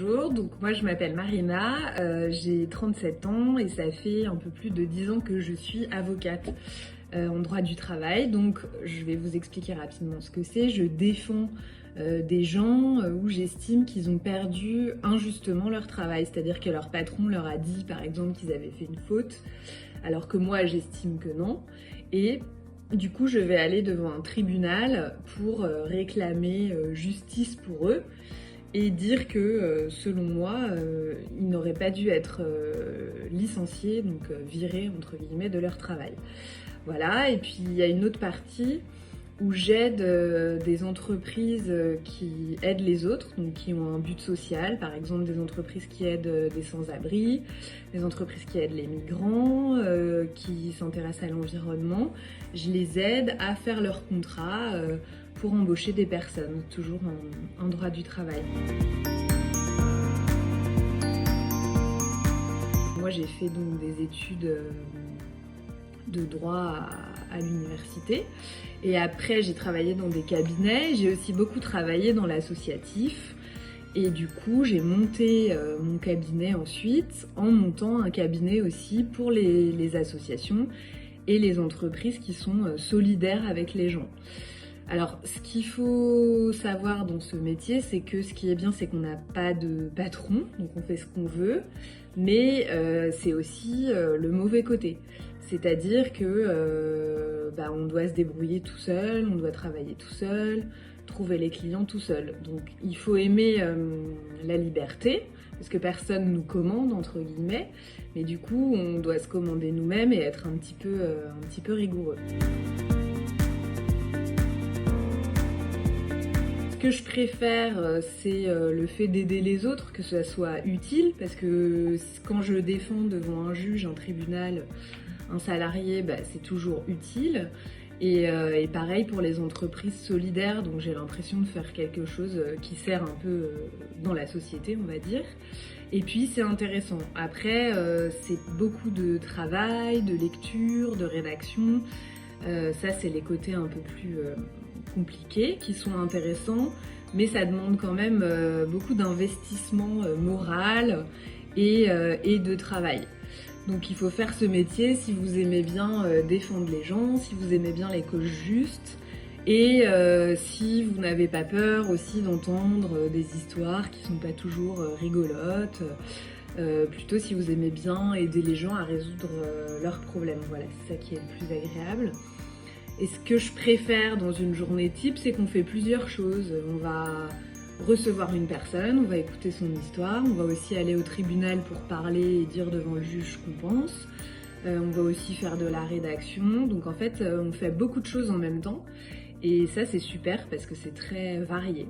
bonjour, donc moi je m'appelle Marina, j'ai 37 ans et ça fait un peu plus de 10 ans que je suis avocate en droit du travail. Donc je vais vous expliquer rapidement ce que c'est. Je défends des gens où j'estime qu'ils ont perdu injustement leur travail, c'est-à-dire que leur patron leur a dit par exemple qu'ils avaient fait une faute, alors que moi j'estime que non. Et du coup, je vais aller devant un tribunal pour réclamer justice pour eux et dire que, selon moi, ils n'auraient pas dû être licenciés, donc virés, entre guillemets, de leur travail. Voilà, et puis il y a une autre partie où j'aide des entreprises qui aident les autres, donc qui ont un but social, par exemple des entreprises qui aident des sans-abri, des entreprises qui aident les migrants, qui s'intéressent à l'environnement. Je les aide à faire leur contrat pour embaucher des personnes, toujours en droit du travail. Moi j'ai fait donc des études de droit à l'université et après j'ai travaillé dans des cabinets, j'ai aussi beaucoup travaillé dans l'associatif et du coup j'ai monté mon cabinet ensuite en montant un cabinet aussi pour les associations et les entreprises qui sont solidaires avec les gens. Alors, ce qu'il faut savoir dans ce métier, c'est que ce qui est bien, c'est qu'on n'a pas de patron, donc on fait ce qu'on veut, mais c'est aussi le mauvais côté. C'est-à-dire que on doit se débrouiller tout seul, on doit travailler tout seul, trouver les clients tout seul. Donc il faut aimer la liberté, parce que personne nous commande, entre guillemets, mais du coup on doit se commander nous-mêmes et être un petit peu rigoureux. Ce que je préfère, c'est le fait d'aider les autres, que ça soit utile, parce que quand je défends devant un juge, un tribunal, un salarié, c'est toujours utile. Et pareil pour les entreprises solidaires, donc j'ai l'impression de faire quelque chose qui sert un peu dans la société, on va dire. Et puis c'est intéressant. Après, c'est beaucoup de travail, de lecture, de rédaction. Ça, c'est les côtés un peu plus compliqués qui sont intéressants, mais ça demande quand même beaucoup d'investissement moral et de travail. Donc il faut faire ce métier si vous aimez bien défendre les gens, si vous aimez bien les causes justes et si vous n'avez pas peur aussi d'entendre des histoires qui sont pas toujours rigolotes, plutôt si vous aimez bien aider les gens à résoudre leurs problèmes. Voilà, c'est ça qui est le plus agréable. Et ce que je préfère dans une journée type, c'est qu'on fait plusieurs choses. On va recevoir une personne, on va écouter son histoire, on va aussi aller au tribunal pour parler et dire devant le juge ce qu'on pense, on va aussi faire de la rédaction, donc en fait on fait beaucoup de choses en même temps et ça c'est super parce que c'est très varié.